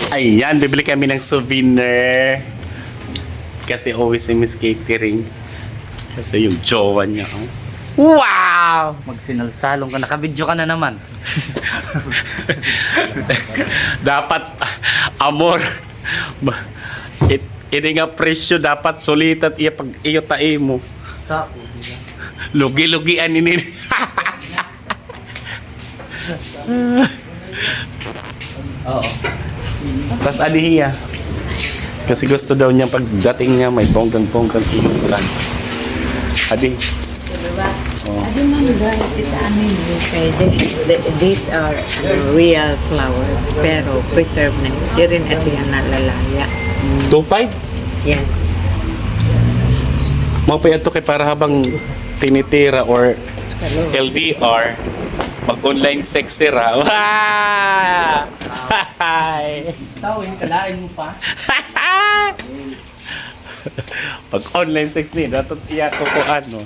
Ayan, bibili kami ng souvenir. Kasi always si Miss Catering. Kasi yung jowa niya. Oh. Wow! Magsinalsalong ka. Nakabidyo ka na naman. Dapat, amor. Ini nga presyo dapat sulit at iyo tae mo. Lugi-lugian ini. Oo. Tapos alihiya. Kasi gusto daw niya pagdating niya may bonggang-bonggang ilan. Adi. I remember it, these are real flowers, pero preserved na. Di rin ito yung nalalaya. 2.5? Yes. Mapay ito kay para habang tinitira or LDR mag-online sex sira. Wow! Hi! Tao, hindi kalain mo pa. Pag online sex ni, dapat iya ko kung ano.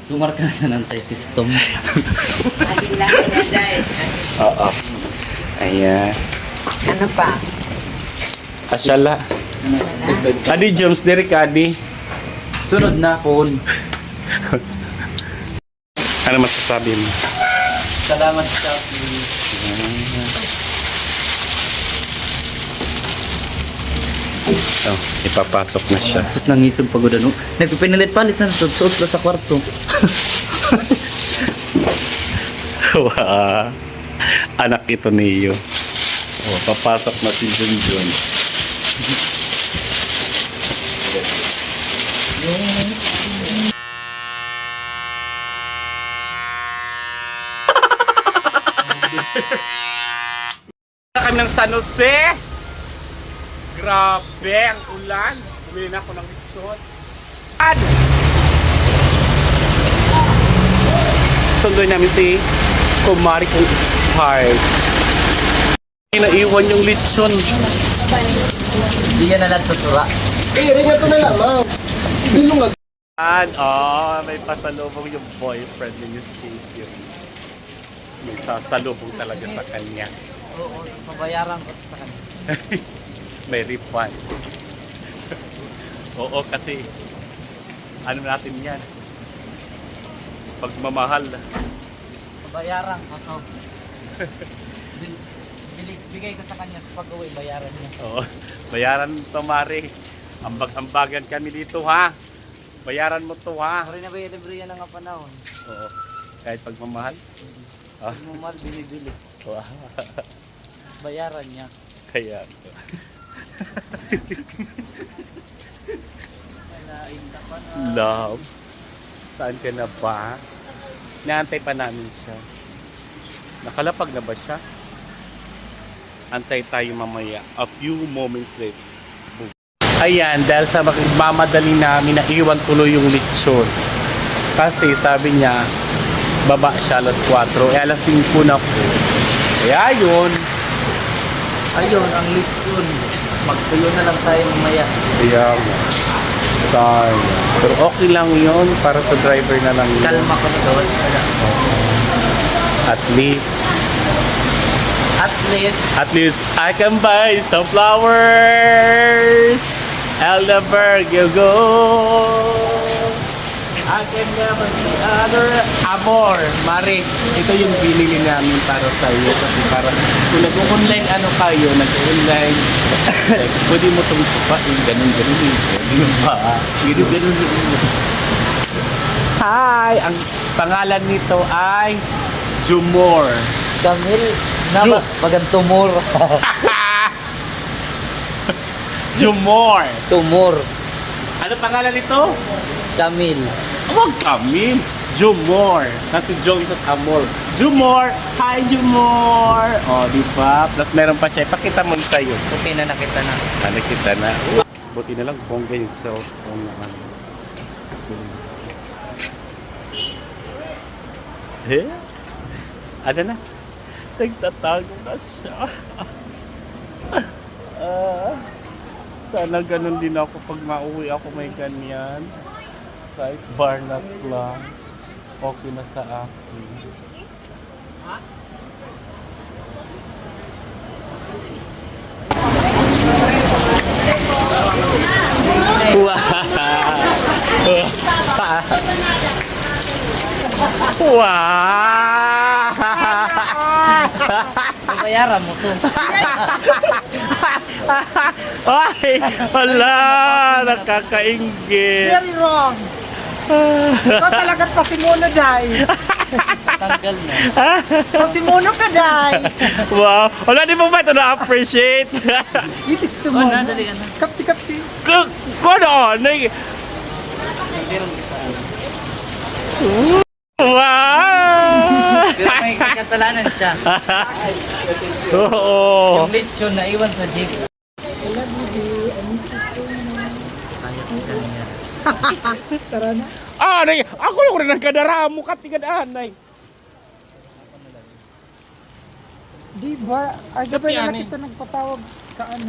Tumar ka na sa anti-system. Oo. Ayan. Ano pa? Asyala. Adi Jones, Derek Adi. Sunod na, phone. Ano masasabi mo? Salamat sa Shopee. Oh, ipapasok na siya. Tapos nangisog pagod ano. Nagpipinilit-palit sa suot sa kwarto. Wow. Anak ito niyo. Oh, papasok na si Junjun. Kami ng San Jose. Grabe ang ulan. Bumili na ako ng lechon. Sundoy namin si Kumari kong expired. Naiwan yung lechon. Hindi yan na sa sura. May pasalubong yung boyfriend ni Miss Casey. May sasalubong talaga sa kanya. Oo, pabayaran ko sa kanya. May refund. Oo, kasi ano natin yan? Pagmamahal. Pabayaran ko to. Bigay ko sa kanya sa pag-uwi, bayaran niya. Oo, bayaran to, Mari. Ambag-ambagan kami dito, ha? Bayaran mo to, ha? Sorry na ba yung libre yan nga panahon? Oo, kahit pagmamahal. Ah. Pag mo mahal, binibili. Wow. Bayaran niya. Kaya, Nainta pa na. love. Saan ka na ba? Naantay pa namin siya. Nakalapag na ba siya? Antay tayo mamaya. A few moments later. Boom. Ayan, dahil sa magmamadali namin, naiwan tuloy yung lechon. Kasi sabi niya, baba siya alas 4. Eh, alas 5 na po. Kaya yun. Ayun, ang lechon. Magtuyo na lang tayo mamaya. Kaya sayang. Pero okay lang yun. Para sa driver na lang yun. Kalma ko na doon. At least At least, I can buy some flowers. Elderberg, you go. I can never see other amor. Mari, ito yung binili namin para sa iyo. Kasi para kung nag-online ano kayo, nag-online sex, pwede mo itong tsupain. Ganun-ganun eh. Pwede ba? Ganun-ganun eh. Hi! Ang pangalan nito ay Jumor. Camille, Ju- magantumor. Jumor. Tumor. Ano pangalan nito? Camille. Huwag kami. Jumor. Kasi Joe is at Amor. Jumor! Hi, Jumor! O, di ba? Plus meron pa siya. Ipakita mo sa'yo. Okay na, nakita na. Nakita na. Buti na lang bongga yung cellphone na ano. Eh? Ano na? Nagtatago na siya. Sana ganun din ako pag mauwi ako may ganyan. Kahit bar nuts lang. Okay na sa akin. Wow! Bayaran mo to. Ay, wala, nakakaingit. Very wrong. Ikaw talaga't pasimuno, Day. Tanggal na. Pasimuno ka, Day. Wow, wala di mo ba ito na-appreciate? It is the Oh, mono. nadali ka na. Kapti-kapti. Kono, wow! Pero may kasalanan siya. Oo. Yung lechon na iwan sa jeep. Tara na. Ah, nay, ako lang rin nagkadara mo katigad anay. Di ba? Ay, di ba Kapi, na ani? kita nagpatawag sa ano?